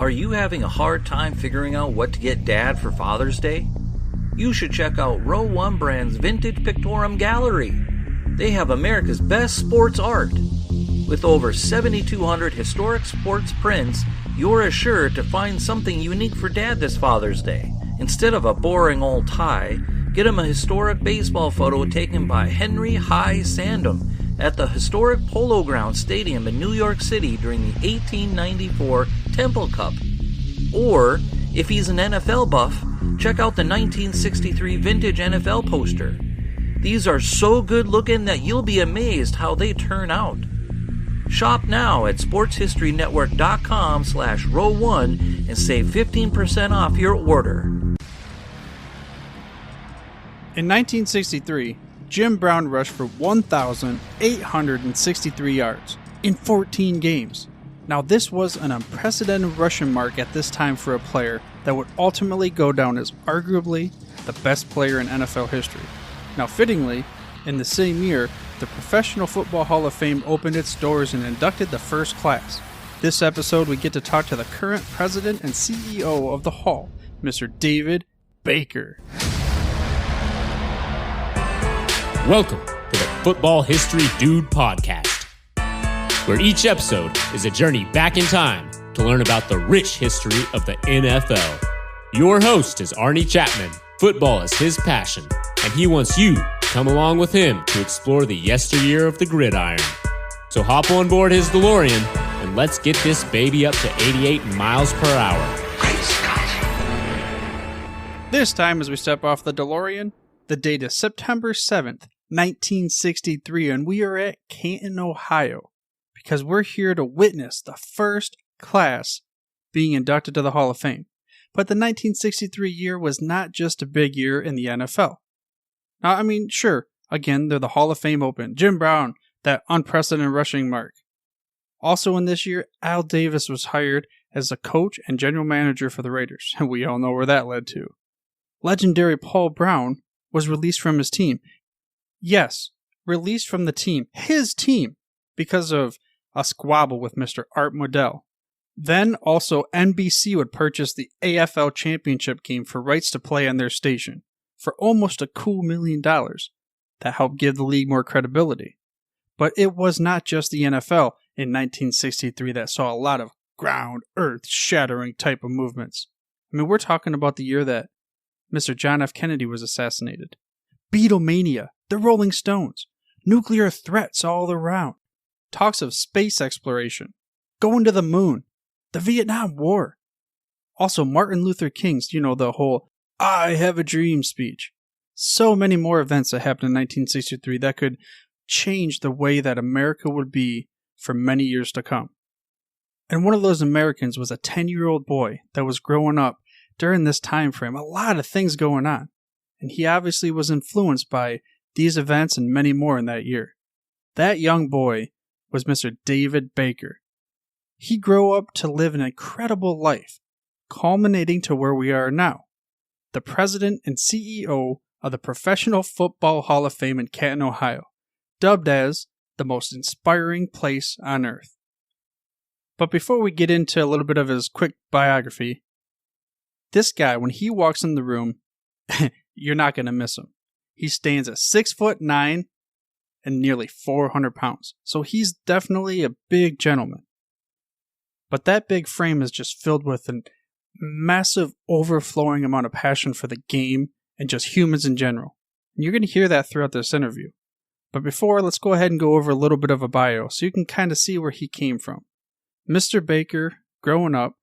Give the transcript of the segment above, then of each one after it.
Are you having a hard time figuring out what to get Dad for Father's Day? You should check out Row 1 Brand's Vintage Pictorum Gallery. They have America's best sports art. With over 7,200 historic sports prints, you're assured to find something unique for Dad this Father's Day. Instead of a boring old tie, get him a historic baseball photo taken by Henry High Sandham at the historic Polo Grounds Stadium in New York City during the 1894 Temple Cup. Or, if he's an NFL buff, check out the 1963 vintage NFL poster. These are so good looking that you'll be amazed how they turn out. Shop now at sportshistorynetwork.com/row1 and save 15% off your order. In 1963, Jim Brown rushed for 1,863 yards in 14 games. Now this was an unprecedented rushing mark at this time for a player that would ultimately go down as arguably the best player in NFL history. Now fittingly, in the same year, the Professional Football Hall of Fame opened its doors and inducted the first class. This episode we get to talk to the current president and CEO of the Hall, Mr. David Baker. Welcome to the Football History Dude podcast, where each episode is a journey back in time to learn about the rich history of the NFL. Your host is Arnie Chapman. Football is his passion, and he wants you to come along with him to explore the yesteryear of the gridiron. So hop on board his DeLorean and let's get this baby up to 88 miles per hour. Great Scott. This time as we step off the DeLorean, the date is September 7th, 1963, and we are at Canton, Ohio, because we're here to witness the first class being inducted to the Hall of Fame. But the 1963 year was not just a big year in the NFL. Now, I mean, sure, again, they're the Hall of Fame open. Jim Brown, that unprecedented rushing mark. Also in this year, Al Davis was hired as the coach and general manager for the Raiders, and we all know where that led to. Legendary Paul Brown was released from his team. Yes, released from the team, his team, because of a squabble with Mr. Art Modell. Then also NBC would purchase the AFL Championship game for rights to play on their station for almost a cool $1 million. That helped give the league more credibility. But it was not just the NFL in 1963 that saw a lot of ground, earth-shattering type of movements. I mean, we're talking about the year that Mr. John F. Kennedy was assassinated. Beatlemania, the Rolling Stones, nuclear threats all around, talks of space exploration, going to the moon, the Vietnam War. Also, Martin Luther King's, the whole "I have a dream" speech. So many more events that happened in 1963 that could change the way that America would be for many years to come. And one of those Americans was a 10-year-old boy that was growing up during this time frame. A lot of things going on. And he obviously was influenced by these events and many more in that year. That young boy was Mr. David Baker. He grew up to live an incredible life, culminating to where we are now, the president and CEO of the Professional Football Hall of Fame in Canton, Ohio, dubbed as the most inspiring place on earth. But before we get into a little bit of his quick biography, this guy, when he walks in the room, you're not going to miss him. He stands at 6'9" and nearly 400 pounds, so he's definitely a big gentleman. But that big frame is just filled with a massive overflowing amount of passion for the game and just humans in general. And you're going to hear that throughout this interview. But before, let's go ahead and go over a little bit of a bio so you can kind of see where he came from. Mr. Baker, growing up,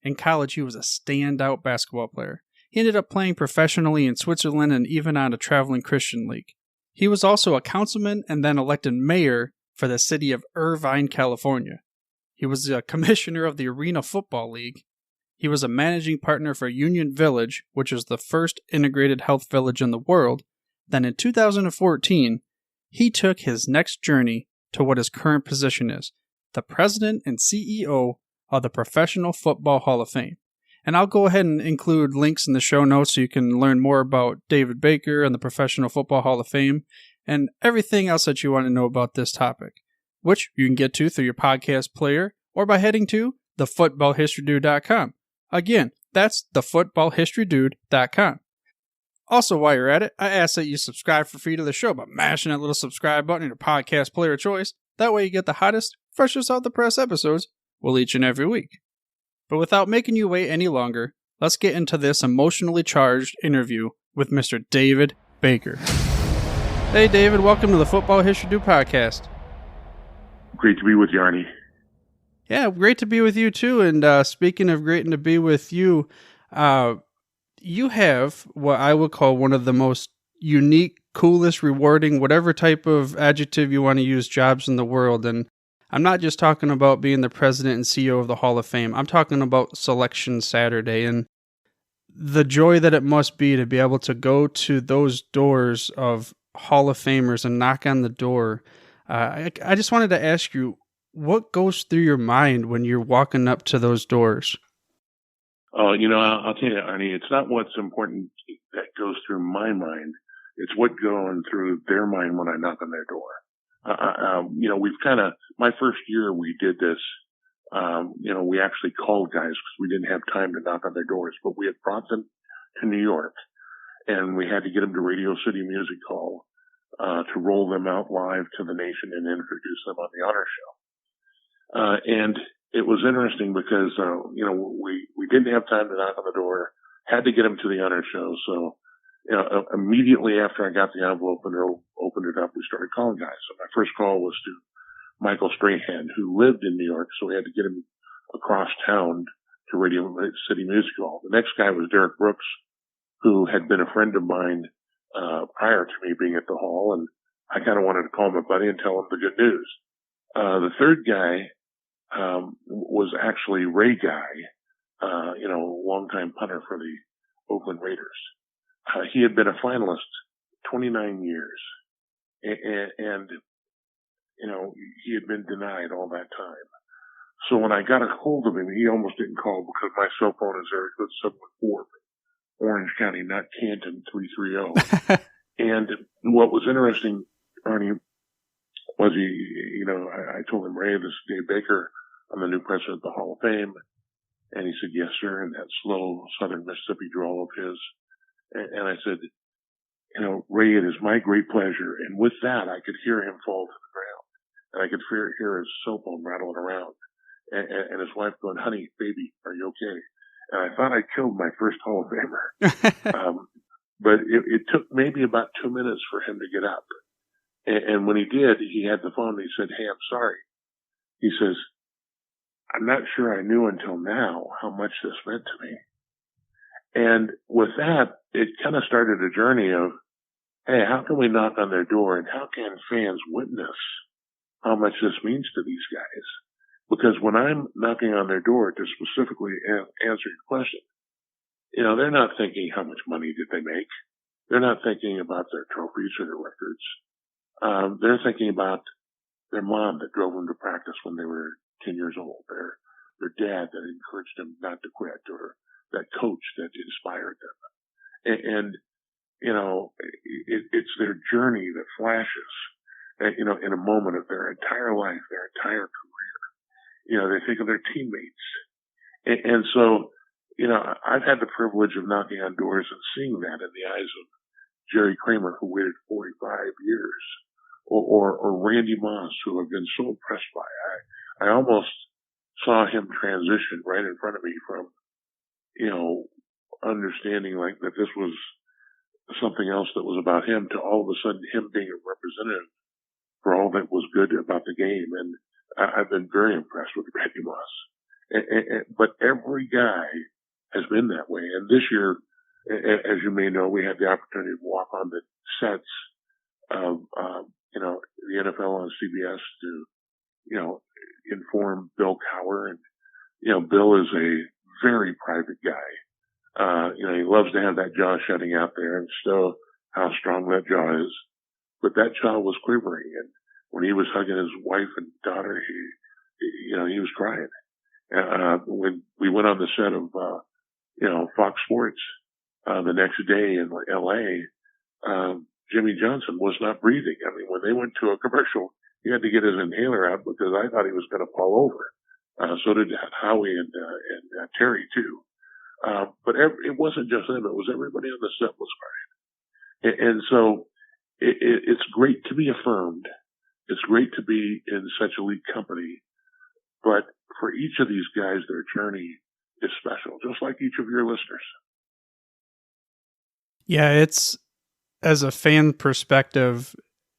in college he was a standout basketball player. He ended up playing professionally in Switzerland and even on a traveling Christian league. He was also a councilman and then elected mayor for the city of Irvine, California. He was a commissioner of the Arena Football League. He was a managing partner for Union Village, which is the first integrated health village in the world. Then in 2014, he took his next journey to what his current position is, the president and CEO of the Professional Football Hall of Fame. And I'll go ahead and include links in the show notes so you can learn more about David Baker and the Professional Football Hall of Fame and everything else that you want to know about this topic, which you can get to through your podcast player or by heading to thefootballhistorydude.com. Again, that's thefootballhistorydude.com. Also, while you're at it, I ask that you subscribe for free to the show by mashing that little subscribe button in your podcast player of choice. That way you get the hottest, freshest out the press episodes each and every week. But without making you wait any longer, let's get into this emotionally charged interview with Mr. David Baker. Hey, David, welcome to the Football History Dude podcast. Great to be with you, Arnie. Yeah, great to be with you, too. And speaking of great to be with you, you have what I would call one of the most unique, coolest, rewarding, whatever type of adjective you want to use, jobs in the world. And I'm not just talking about being the president and CEO of the Hall of Fame. I'm talking about Selection Saturday and the joy that it must be to be able to go to those doors of Hall of Famers and knock on the door. I just wanted to ask you, what goes through your mind when you're walking up to those doors? Oh, I'll tell you, Arnie, it's not what's important that goes through my mind. It's what's going through their mind when I knock on their door. We've my first year we did this, we actually called guys because we didn't have time to knock on their doors, but we had brought them to New York and we had to get them to Radio City Music Hall, to roll them out live to the nation and introduce them on the honor show. And it was interesting because, we didn't have time to knock on the door, had to get them to the honor show. So, immediately after I got the envelope and opened it up, we started calling guys. So my first call was to Michael Strahan, who lived in New York. So we had to get him across town to Radio City Music Hall. The next guy was Derek Brooks, who had been a friend of mine, prior to me being at the hall. And I kind of wanted to call my buddy and tell him the good news. The third guy, was actually Ray Guy, longtime punter for the Oakland Raiders. He had been a finalist 29 years and he had been denied all that time. So when I got a hold of him, he almost didn't call because my cell phone is area code 714, Orange County, not Canton 330. And what was interesting, Arnie, was I told him, Ray, this is Dave Baker. I'm the new president of the Hall of Fame. And he said, yes, sir. And that slow Southern Mississippi drawl of his. And I said, Ray, it is my great pleasure. And with that, I could hear him fall to the ground. And I could hear his cell phone rattling around. And his wife going, honey, baby, are you okay? And I thought I killed my first Hall of Famer. But it took maybe about 2 minutes for him to get up. And when he did, he had the phone and he said, hey, I'm sorry. He says, I'm not sure I knew until now how much this meant to me. And with that, it kind of started a journey of, hey, how can we knock on their door and how can fans witness how much this means to these guys? Because when I'm knocking on their door to specifically answer your question, they're not thinking how much money did they make. They're not thinking about their trophies or their records. They're thinking about their mom that drove them to practice when they were 10 years old, their dad that encouraged them not to quit, or that coach that inspired them. And it's their journey that flashes, in a moment of their entire life, their entire career. They think of their teammates. And so, I've had the privilege of knocking on doors and seeing that in the eyes of Jerry Kramer, who waited 45 years, or Randy Moss, who I've been so impressed by. I almost saw him transition right in front of me from, understanding like that this was something else that was about him to all of a sudden him being a representative for all that was good about the game. And I've been very impressed with Randy Moss. But every guy has been that way. And this year, as you may know, we had the opportunity to walk on the sets of, the NFL on CBS to, inform Bill Cowher. And, Bill is a very private guy. He loves to have that jaw shutting out there and show how strong that jaw is. But that jaw was quivering. And when he was hugging his wife and daughter, he was crying. When we went on the set of, Fox Sports, the next day in LA, Jimmy Johnson was not breathing. I mean, when they went to a commercial, he had to get his inhaler out because I thought he was going to fall over. So did Howie and Terry too. But it wasn't just them; it was everybody on the set was crying. And so it's great to be affirmed. It's great to be in such elite company. But for each of these guys, their journey is special, just like each of your listeners. Yeah, it's, as a fan perspective,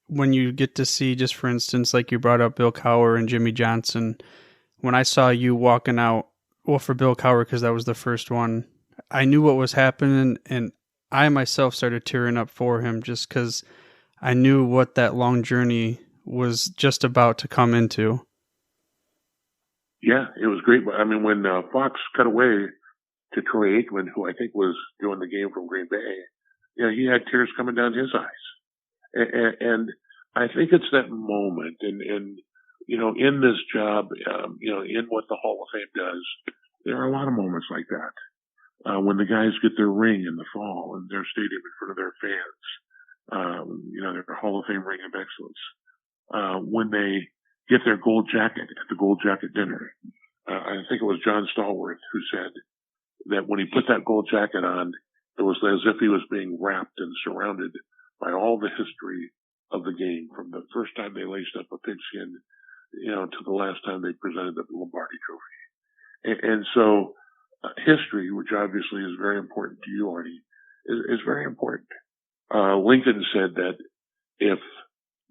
when you get to see, just for instance, like you brought up Bill Cowher and Jimmy Johnson, when I saw you walking out, well, for Bill Cowher, because that was the first one, I knew what was happening, and I myself started tearing up for him just because I knew what that long journey was just about to come into. Yeah, it was great. I mean, when Fox cut away to Troy Aikman, who I think was doing the game from Green Bay, he had tears coming down his eyes. And I think it's that moment, and in this job, in what the Hall of Fame does, there are a lot of moments like that. When the guys get their ring in the fall in their stadium in front of their fans, their Hall of Fame ring of excellence. When they get their gold jacket at the gold jacket dinner. I think it was John Stallworth who said that when he put that gold jacket on, it was as if he was being wrapped and surrounded by all the history of the game, from the first time they laced up a pigskin, to the last time they presented the Lombardi Trophy. And so history, which obviously is very important to you, Arnie, is very important. Lincoln said that if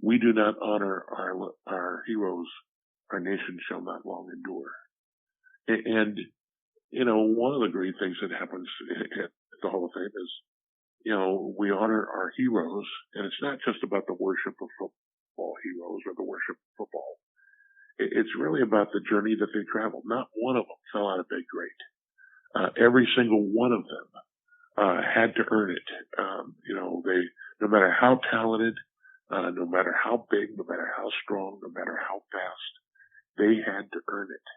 we do not honor our heroes, our nation shall not long endure. And, one of the great things that happens at the Hall of Fame is, we honor our heroes, and it's not just about the worship of football heroes or the worship of football. It's really about the journey that they traveled. Not one of them fell out of bed great. Every single one of them had to earn it. They, no matter how talented, no matter how big, no matter how strong, no matter how fast, they had to earn it.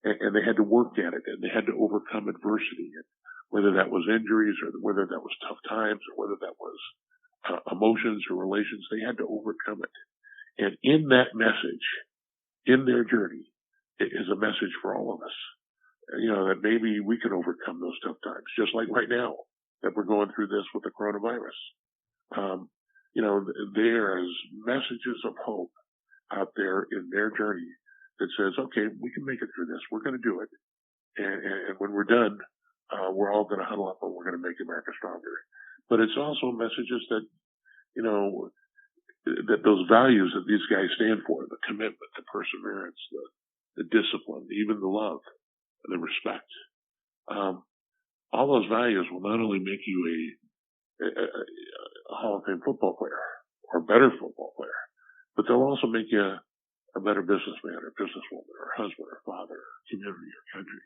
And they had to work at it, and they had to overcome adversity, and whether that was injuries or whether that was tough times or whether that was emotions or relations, they had to overcome it. And in that message, in their journey, it is a message for all of us, that maybe we can overcome those tough times, just like right now that we're going through this with the coronavirus. There's messages of hope out there in their journey that says, okay, we can make it through this. We're going to do it. And when we're done, we're all going to huddle up and we're going to make America stronger. But it's also messages that, that those values that these guys stand for, the commitment, the perseverance, the discipline, even the love, the respect. All those values will not only make you a Hall of Fame football player or a better football player, but they'll also make you a better businessman or businesswoman or husband or father or community or country.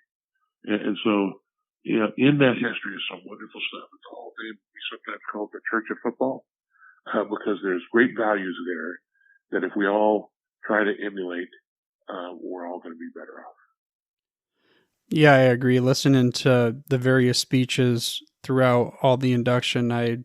And so, in that history is some wonderful stuff. It's all we sometimes call it the Church of Football, because there's great values there that if we all try to emulate, we're all going to be better off. Yeah, I agree. Listening to the various speeches throughout all the induction, I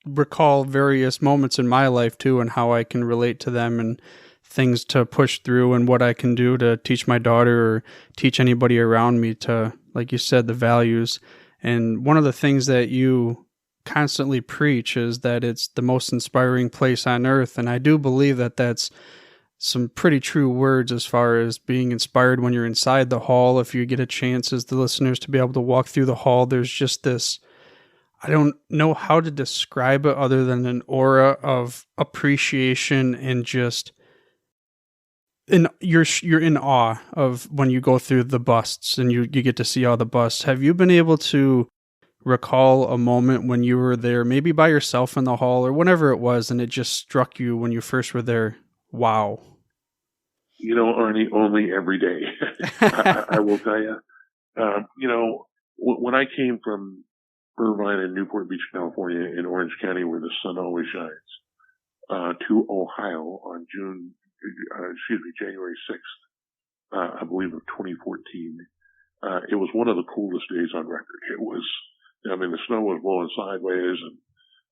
recall various moments in my life too, and how I can relate to them and things to push through and what I can do to teach my daughter or teach anybody around me to, like you said, the values. And one of the things that you constantly preach is that it's the most inspiring place on earth. And I do believe that that's some pretty true words as far as being inspired when you're inside the hall. If you get a chance as the listeners to be able to walk through the hall, there's just this, I don't know how to describe it other than an aura of appreciation and just, you're in awe of when you go through the busts and you get to see all the busts. Have you been able to recall a moment when you were there, maybe by yourself in the hall or whenever it was, and it just struck you when you first were there? Wow. Arnie, only every day. I will tell you. When I came from Irvine and Newport Beach, California, in Orange County, where the sun always shines, to Ohio on January 6th, I believe of 2014. It was one of the coolest days on record. It was, the snow was blowing sideways, and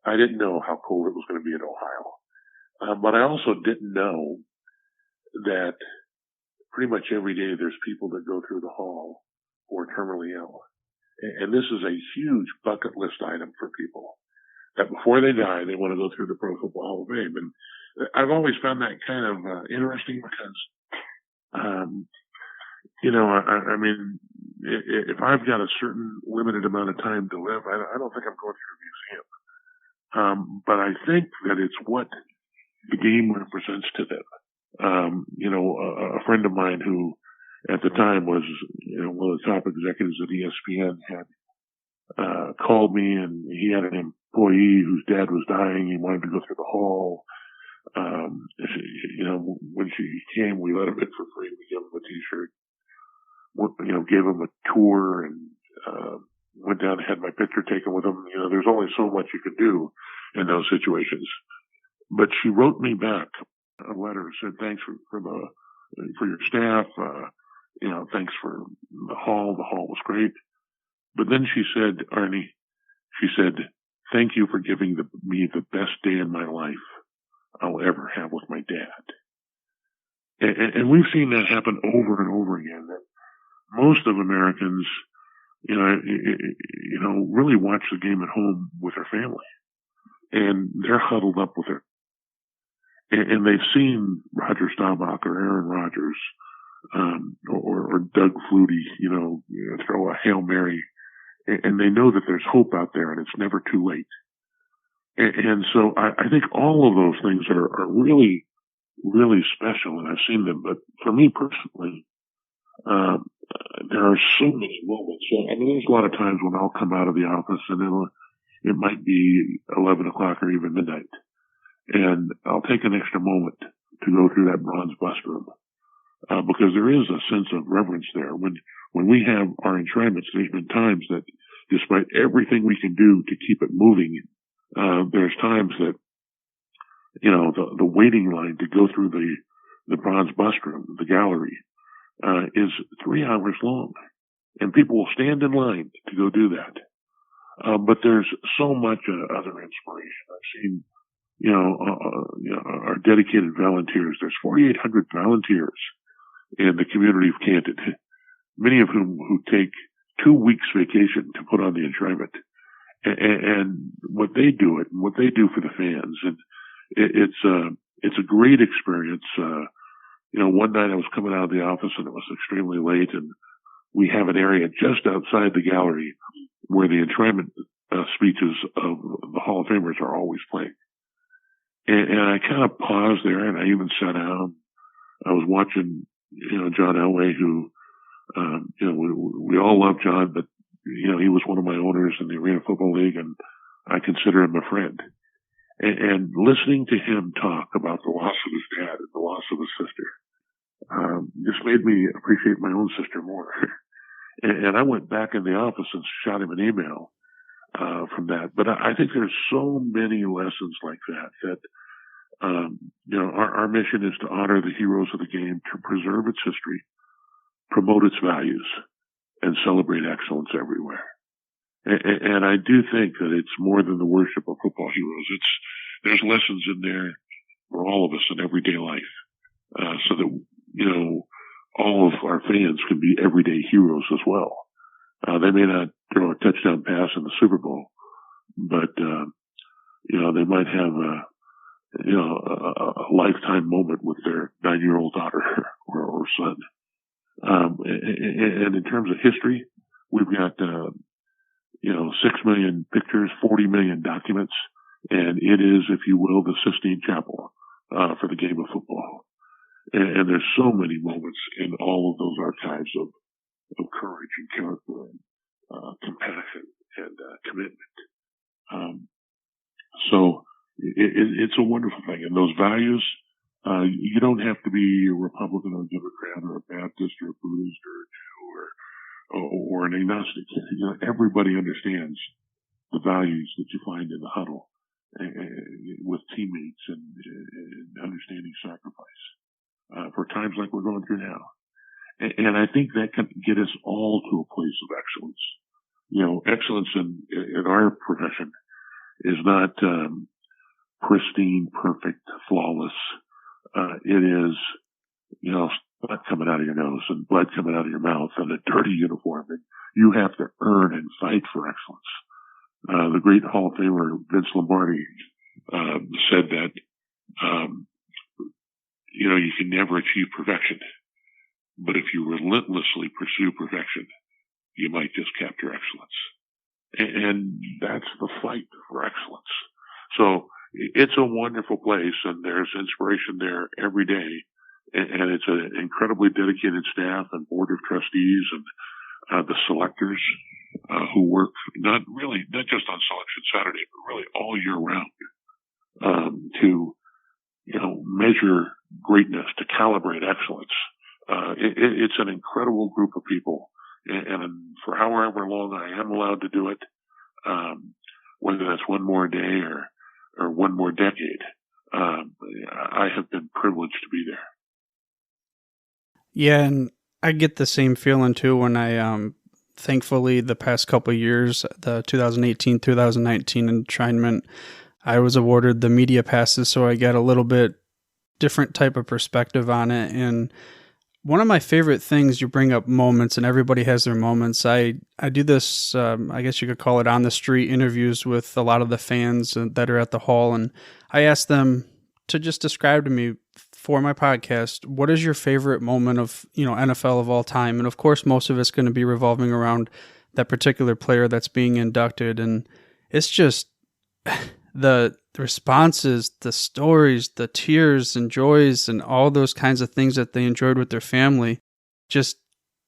I didn't know how cold it was going to be in Ohio. But I also didn't know that pretty much every day there's people that go through the hall who are terminally ill. And this is a huge bucket list item for people, that before they die, they want to go through the Pro Football Hall of Fame. And I've always found that kind of interesting because, I mean, if I've got a certain limited amount of time to live, I don't think I'm going through a museum. But I think that it's what the game represents to them. A friend of mine who at the time was one of the top executives at ESPN had called me, and he had an employee whose dad was dying. He wanted to go through the hall. When she came, we let him in for free. We gave him a T-shirt, gave him a tour, and went down and had my picture taken with him. There's only so much you can do in those situations. But she wrote me back a letter, said thanks for your staff. Thanks for the hall. The hall was great. But then she said, Arnie, thank you for giving me the best day in my life I'll ever have with my dad. And we've seen that happen over and over again. That most of Americans, really watch the game at home with their family, and they're huddled up with it. And they've seen Roger Staubach or Aaron Rodgers, or Doug Flutie, throw a Hail Mary, and they know that there's hope out there and it's never too late. And so I think all of those things are really, really special, and I've seen them. But for me personally, there are so many moments. There's a lot of times when I'll come out of the office and it might be 11 o'clock or even midnight, and I'll take an extra moment to go through that bronze bust room, because there is a sense of reverence there. When we have our enshrinements, there's been times that despite everything we can do to keep it moving, there's times that, the waiting line to go through the bronze bust room, the gallery, is 3 hours long, and people will stand in line to go do that. But there's so much other inspiration. I've seen, our dedicated volunteers. There's 4,800 volunteers in the community of Canton, many of whom who take 2 weeks vacation to put on the enshrinement. And what they do and what they do for the fans. And it's a great experience. One night I was coming out of the office and it was extremely late, and we have an area just outside the gallery where the enshrinement speeches of the Hall of Famers are always playing. And I kind of paused there, and I even sat down. I was watching, John Elway, who, we all love John, but, he was one of my owners in the Arena Football League, and I consider him a friend. And listening to him talk about the loss of his dad and the loss of his sister, just made me appreciate my own sister more. And I went back in the office and shot him an email from that. But I think there's so many lessons like that our mission is to honor the heroes of the game, to preserve its history, promote its values, and celebrate excellence everywhere. And I do think that it's more than the worship of football heroes. There's lessons in there for all of us in everyday life, so that, all of our fans can be everyday heroes as well. They may not throw a touchdown pass in the Super Bowl, but, they might have a lifetime moment with their 9-year-old daughter or son. And in terms of history, we've got, 6 million pictures, 40 million documents, and it is, if you will, the Sistine Chapel, for the game of football. And there's so many moments in all of those archives of courage and character and, compassion and, commitment. So it's a wonderful thing. And those values, you don't have to be a Republican or a Democrat or a Baptist or a Buddhist or a Jew or an agnostic. Everybody understands the values that you find in the huddle, with teammates and understanding sacrifice, for times like we're going through now. And I think that can get us all to a place of excellence. Excellence in our profession is not, pristine, perfect, flawless. It is, blood coming out of your nose and blood coming out of your mouth and a dirty uniform. And you have to earn and fight for excellence. The great Hall of Famer Vince Lombardi said that, you can never achieve perfection, but if you relentlessly pursue perfection, you might just capture excellence. And that's the fight for excellence. So it's a wonderful place, and there's inspiration there every day. And it's an incredibly dedicated staff and board of trustees and the selectors who work not just on Selection Saturday, but really all year round to measure greatness, to calibrate excellence. It's an incredible group of people, and for however long I am allowed to do it, whether that's one more day or one more decade, I have been privileged to be there. Yeah, and I get the same feeling too when I, thankfully, the past couple of years, the 2018-2019 enshrinement, I was awarded the media passes, so I got a little bit different type of perspective on it. And one of my favorite things, you bring up moments, and everybody has their moments. I do this, I guess you could call it on the street interviews with a lot of the fans that are at the hall, and I ask them to just describe to me for my podcast, what is your favorite moment of, NFL of all time? And of course, most of it's going to be revolving around that particular player that's being inducted. And it's just the responses, the stories, the tears and joys and all those kinds of things that they enjoyed with their family just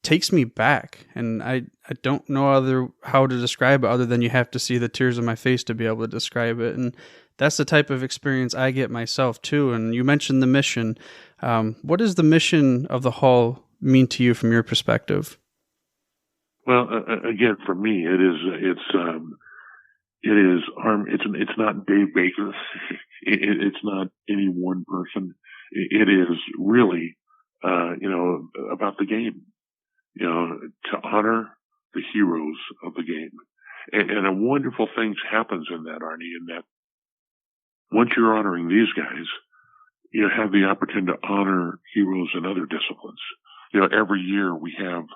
takes me back. And I don't know how to describe it other than you have to see the tears on my face to be able to describe it. And that's the type of experience I get myself too. And you mentioned the mission. What does the mission of the Hall mean to you from your perspective? Well, again, for me, it's not Dave Baker. It's not any one person. It is really, about the game, to honor the heroes of the game. And a wonderful thing happens in that, Arnie, in that once you're honoring these guys, you have the opportunity to honor heroes in other disciplines. Every year we have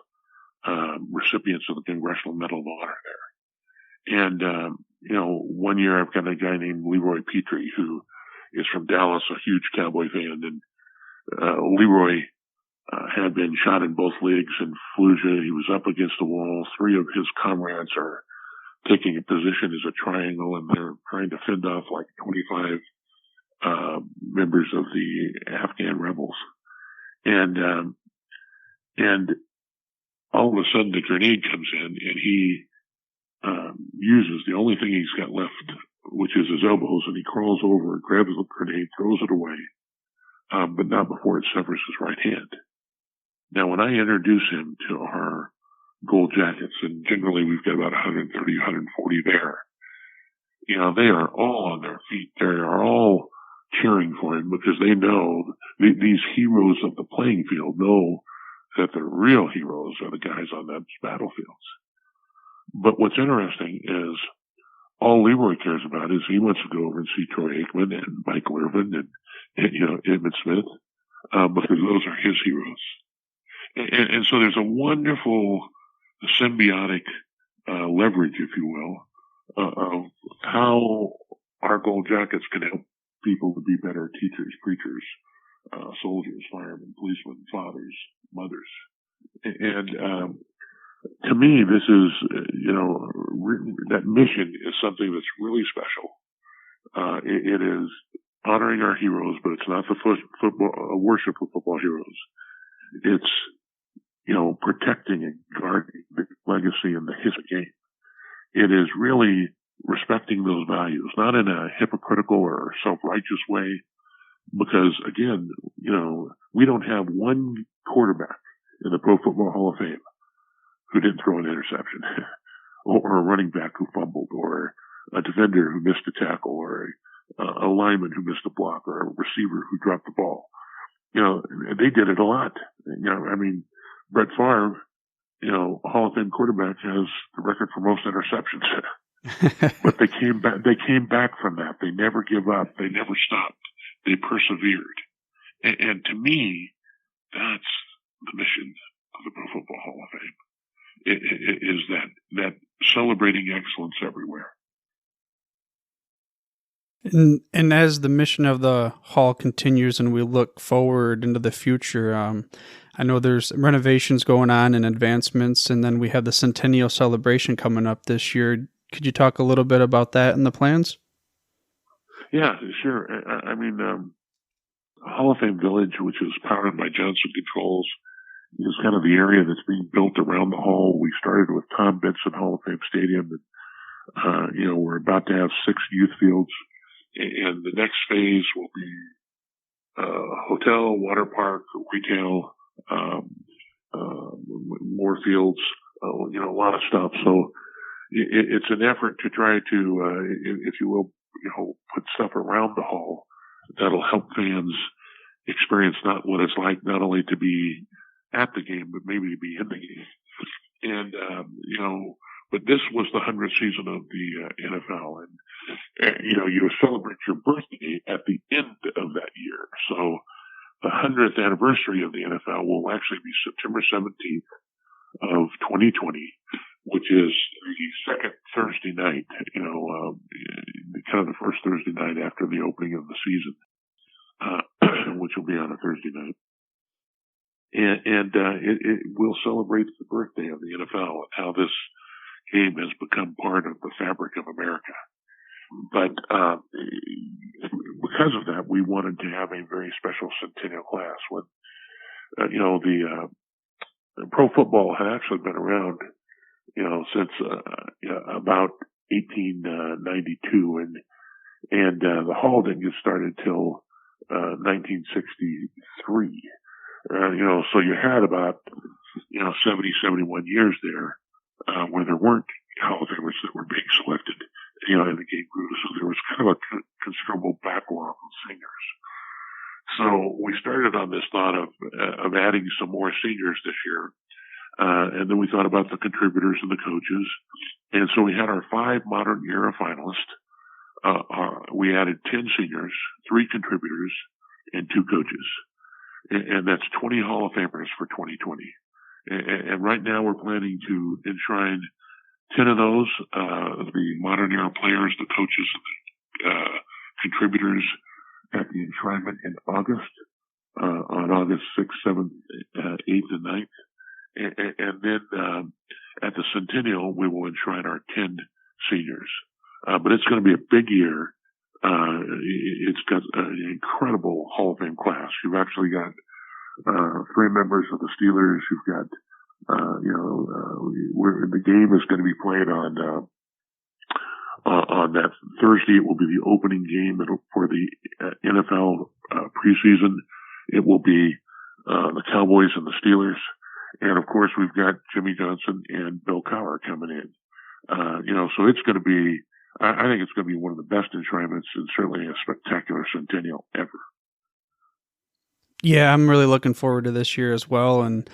recipients of the Congressional Medal of Honor there. And, one year I've got a guy named Leroy Petrie who is from Dallas, a huge Cowboy fan. And Leroy had been shot in both legs in Fallujah. He was up against the wall. Three of his comrades are taking a position as a triangle, and they're trying to fend off like 25 members of the Afghan rebels. And all of a sudden the grenade comes in, and he uses the only thing he's got left, which is his elbows, and he crawls over, grabs the grenade, throws it away, but not before it severs his right hand. Now, when I introduce him to our Gold Jackets, and generally we've got about 130, 140 there, they are all on their feet. They are all cheering for him because they know these heroes of the playing field know that the real heroes are the guys on those battlefields. But what's interesting is all Leroy cares about is he wants to go over and see Troy Aikman and Michael Irvin and Emmitt Smith, because those are his heroes. And so there's a wonderful symbiotic leverage, if you will, of how our Gold Jackets can help people to be better teachers, preachers, soldiers, firemen, policemen, fathers, mothers. And to me, this is, that mission is something that's really special. It is honoring our heroes, but it's not the football worship of football heroes. It's protecting and guarding the legacy and the history game. It is really respecting those values, not in a hypocritical or self-righteous way, because again, we don't have one quarterback in the Pro Football Hall of Fame who didn't throw an interception, or a running back who fumbled, or a defender who missed a tackle, or a lineman who missed a block, or a receiver who dropped the ball. They did it a lot. Brett Favre, Hall of Fame quarterback, has the record for most interceptions. But they came back from that. They never give up. They never stopped. They persevered. And to me, that's the mission of the Pro Football Hall of Fame. It is that celebrating excellence everywhere. And as the mission of the hall continues and we look forward into the future, I know there's renovations going on and advancements, and then we have the Centennial Celebration coming up this year. Could you talk a little bit about that and the plans? Yeah, sure. I mean, Hall of Fame Village, which is powered by Johnson Controls, is kind of the area that's being built around the hall. We started with Tom Benson Hall of Fame Stadium, and we're about to have 6 youth fields. And the next phase will be hotel, water park, retail, more fields, a lot of stuff. So it's an effort to try to, if you will, put stuff around the hall that'll help fans experience not what it's like not only to be at the game, but maybe to be in the game. And, but this was the 100th season of the NFL, and you celebrate your birthday at the end of that year. So the 100th anniversary of the NFL will actually be September 17th of 2020, which is the second Thursday night, kind of the first Thursday night after the opening of the season, which will be on a Thursday night. And it will celebrate the birthday of the NFL and how this game has become part of the fabric of America. But because of that, we wanted to have a very special centennial class. When the pro football had actually been around, since about 1892, and the hall didn't get started till 1963. So you had about 70, 71 years there where there weren't Hall of Famers that were being selected, in the game group. So there was kind of a considerable backlog of seniors. So we started on this thought of adding some more seniors this year. And then we thought about the contributors and the coaches. And so we had our 5 modern era finalists. We added 10 seniors, 3 contributors, and 2 coaches. And that's 20 Hall of Famers for 2020. And right now we're planning to enshrine 10 of those, the modern era players, the coaches, and the contributors at the enshrinement in August, on August 6th, 7th, 8th, and 9th. And then at the Centennial, we will enshrine our 10 seniors. But it's going to be a big year. It's got an incredible Hall of Fame class. You've actually got 3 members of the Steelers. You've got, the game is going to be played on that Thursday. It will be the opening game for the NFL preseason. It will be the Cowboys and the Steelers. And of course, we've got Jimmy Johnson and Bill Cowher coming in. So it's going to be, I think it's going to be one of the best enshrinements and certainly a spectacular centennial ever. Yeah, I'm really looking forward to this year as well. And,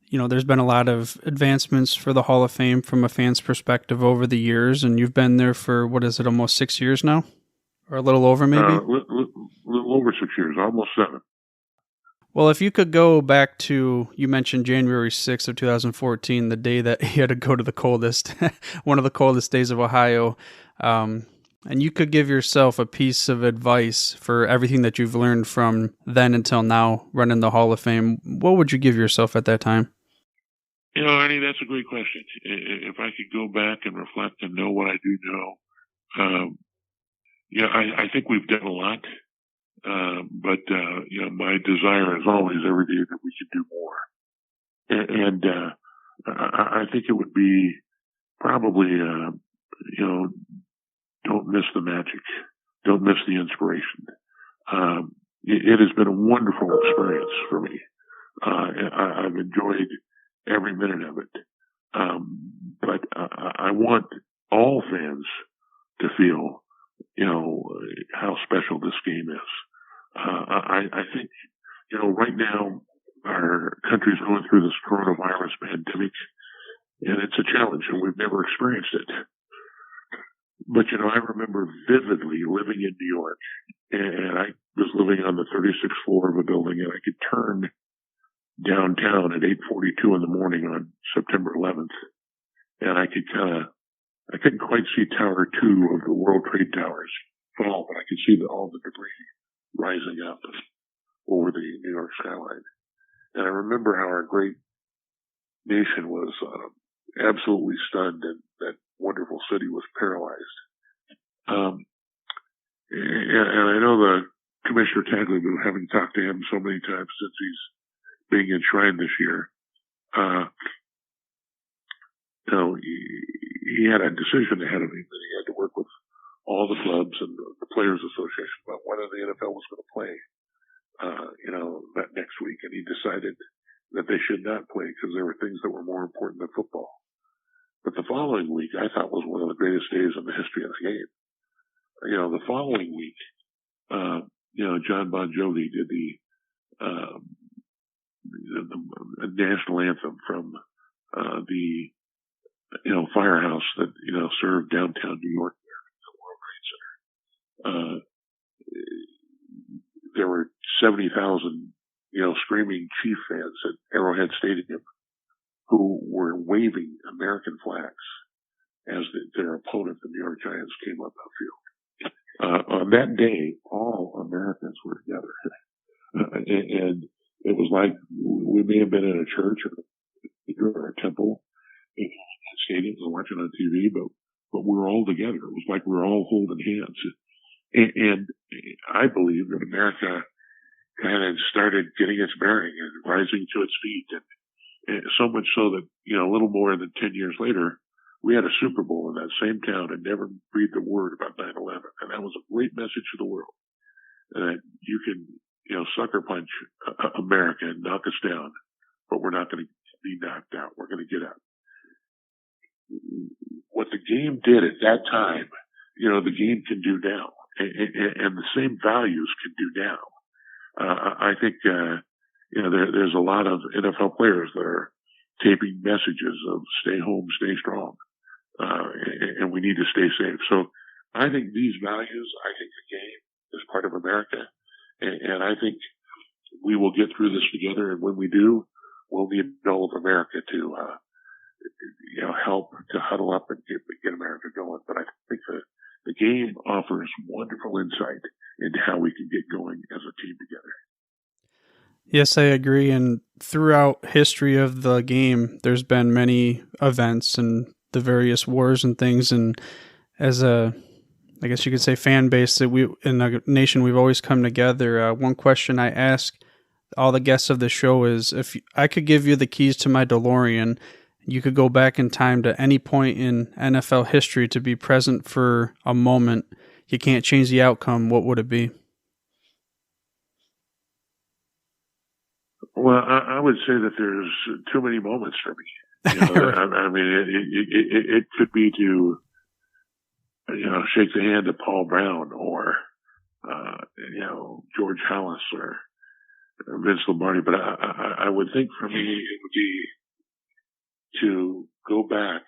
there's been a lot of advancements for the Hall of Fame from a fan's perspective over the years. And you've been there for, almost 6 years now? Or a little over, maybe? A little over 6 years, almost 7. Well, if you could go back to, you mentioned January 6th of 2014, the day that you had to go to the coldest, one of the coldest days of Ohio, and you could give yourself a piece of advice for everything that you've learned from then until now running the Hall of Fame, what would you give yourself at that time? Ernie, that's a great question. If I could go back and reflect and know what I do know, I think we've done a lot. But my desire is always every day that we can do more. And I think it would be probably, don't miss the magic. Don't miss the inspiration. It has been a wonderful experience for me. I've enjoyed every minute of it. But I want all fans to feel, how special this game is. I think, right now our country's going through this coronavirus pandemic, and it's a challenge, and we've never experienced it. But, I remember vividly living in New York, and I was living on the 36th floor of a building, and I could turn downtown at 8:42 in the morning on September 11th, and I couldn't quite see Tower 2 of the World Trade Towers fall, but I could see all the debris rising up over the New York skyline. And I remember how our great nation was absolutely stunned, and that wonderful city was paralyzed. And I know the Commissioner Tagliabue, having talked to him so many times since he's being enshrined this year, he had a decision ahead of him that he had to work with all the clubs and the Players Association about whether the NFL was going to play, that next week. And he decided that they should not play because there were things that were more important than football. But the following week, I thought was one of the greatest days in the history of the game. The following week, John Bon Jovi did the national anthem from the firehouse that served downtown New York, the World Trade Center. There were 70,000 screaming Chief fans at Arrowhead Stadium who were waving American flags as their opponent, the New York Giants, came up outfield. On that day, all Americans were together. And it was like we may have been in a church or a temple in stadiums and watching on TV, but we were all together. It was like we were all holding hands. And I believe that America kind of started getting its bearing and rising to its feet. And so much so that, a little more than 10 years later, we had a Super Bowl in that same town and never breathed a word about 9/11. And that was a great message to the world. That you can, sucker punch America and knock us down, but we're not going to be knocked out. We're going to get up. What the game did at that time, the game can do now. And the same values can do now. I think, there's a lot of NFL players that are taping messages of stay home, stay strong. And we need to stay safe. So I think these values, I think the game is part of America. And I think we will get through this together. And when we do, we'll need all of America to, help to huddle up and get America going. But I think the game offers wonderful insight into how we can get going as a team together. Yes, I agree. And throughout history of the game, there's been many events and the various wars and things. And as I guess you could say, fan base that we in a nation, we've always come together. One question I ask all the guests of the show is, if I could give you the keys to my DeLorean, you could go back in time to any point in NFL history to be present for a moment. You can't change the outcome. What would it be? Well, I would say that there's too many moments for me. I mean, it could be to, shake the hand of Paul Brown or, George Halas or Vince Lombardi. But I would think for me it would be to go back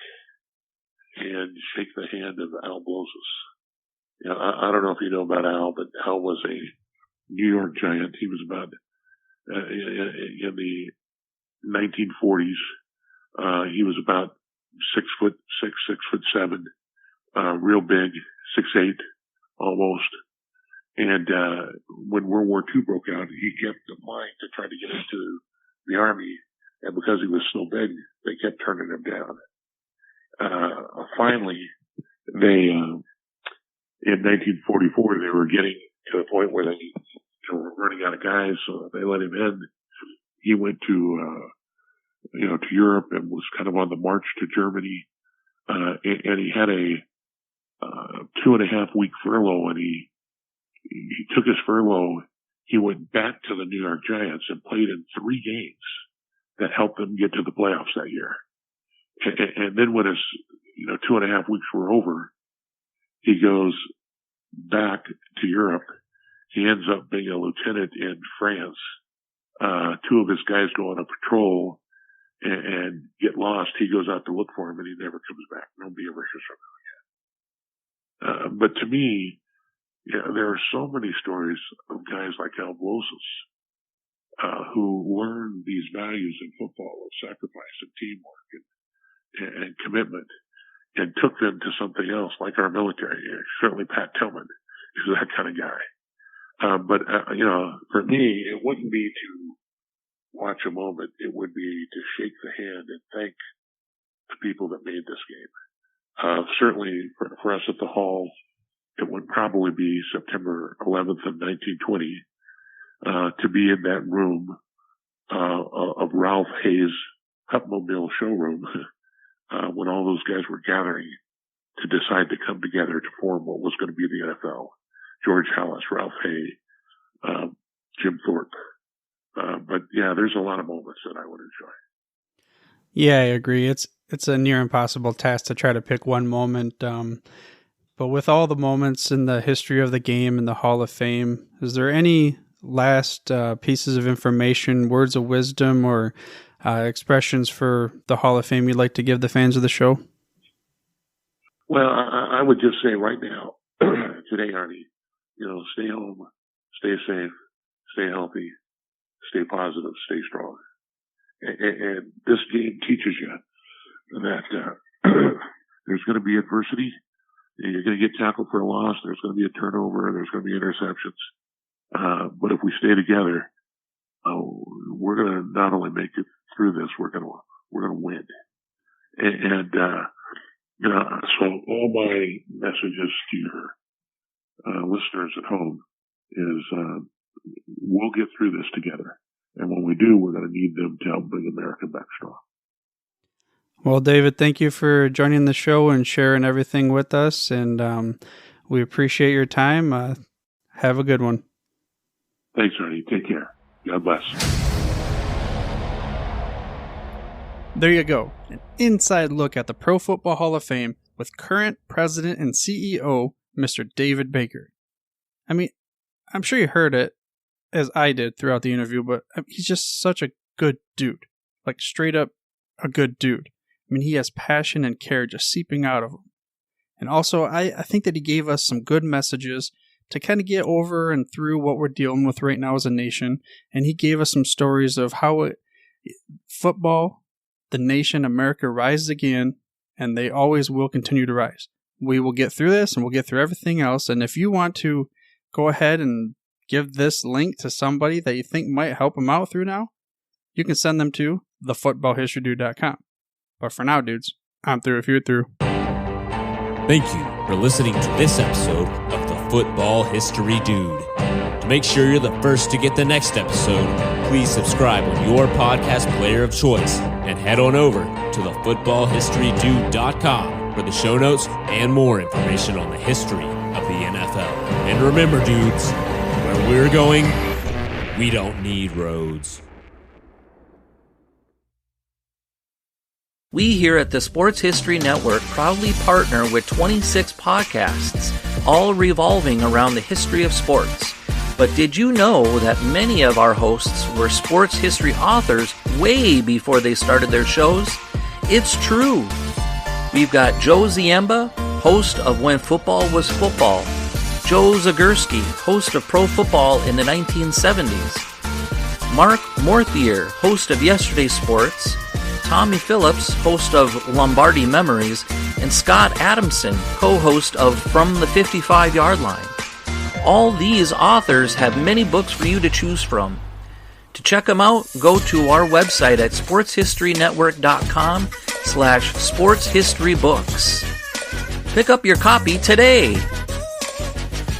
and shake the hand of Al Bloses. I don't know if you know about Al, but Al was a New York Giant. He was about in the 1940s. He was about 6'6", 6'7", real big, 6'8", almost. And when World War II broke out, he kept applying to try to get into the Army. And because he was so big, they kept turning him down. Finally, they, in 1944, they were getting to the point where they were running out of guys, so they let him in. He went to Europe and was kind of on the march to Germany. And he had a 2.5 week furlough, and he took his furlough. He went back to the New York Giants and played in 3 games that helped them get to the playoffs that year. And then when his, 2.5 weeks were over, he goes back to Europe. He ends up being a lieutenant in France. 2 of his guys go on a patrol and get lost. He goes out to look for him, and he never comes back. Nobody ever hears from him again. But to me, there are so many stories of guys like Al Bloses who learned these values in football of sacrifice and teamwork and commitment, and took them to something else, like our military. Certainly Pat Tillman is that kind of guy. But for me, it wouldn't be to watch a moment. It would be to shake the hand and thank the people that made this game. Certainly for us at the Hall, it would probably be September 11th of 1920, to be in that room, of Ralph Hayes' Cupmobile showroom, when all those guys were gathering to decide to come together to form what was going to be the NFL. George Halas, Ralph Hay, Jim Thorpe. But yeah, there's a lot of moments that I would enjoy. Yeah, I agree. It's a near impossible task to try to pick one moment. But with all the moments in the history of the game and the Hall of Fame, is there any last pieces of information, words of wisdom, or expressions for the Hall of Fame you'd like to give the fans of the show? Well, I would just say right now, today, Arnie, stay home, stay safe, stay healthy, stay positive, stay strong. And this game teaches you that there's going to be adversity. You're going to get tackled for a loss. There's going to be a turnover. There's going to be interceptions. But if we stay together, we're going to not only make it through this, we're going to win. And so all my messages to your listeners at home is, we'll get through this together. And when we do, we're going to need them to help bring America back strong. Well, David, thank you for joining the show and sharing everything with us. And we appreciate your time. Have a good one. Thanks, Ernie. Take care. God bless. There you go. An inside look at the Pro Football Hall of Fame with current president and CEO, Mr. David Baker. I mean, I'm sure you heard it, as I did throughout the interview, but he's just such a good dude. Like, straight up a good dude. I mean, he has passion and care just seeping out of him. And also, I think that he gave us some good messages to kind of get over and through what we're dealing with right now as a nation. And he gave us some stories of how football, the nation, America, rises again, and they always will continue to rise. We will get through this, and we'll get through everything else. And if you want to go ahead and give this link to somebody that you think might help them out through now, you can send them to thefootballhistorydude.com. But for now, dudes, I'm through if you're through. Thank you for listening to this episode of The Football History Dude. To make sure you're the first to get the next episode, please subscribe on your podcast player of choice and head on over to thefootballhistorydude.com for the show notes and more information on the history of the NFL. And remember, dudes, where we're going, we don't need roads. We here at the Sports History Network proudly partner with 26 podcasts, all revolving around the history of sports. But did you know that many of our hosts were sports history authors way before they started their shows? It's true. We've got Joe Ziemba, host of When Football Was Football, Joe Zagurski, host of Pro Football in the 1970s, Mark Morthier, host of Yesterday's Sports, Tommy Phillips, host of Lombardi Memories, and Scott Adamson, co-host of From the 55-Yard Line. All these authors have many books for you to choose from. To check them out, go to our website at sportshistorynetwork.com/sportshistorybooks. Pick up your copy today.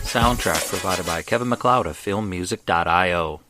Soundtrack provided by Kevin MacLeod of filmmusic.io.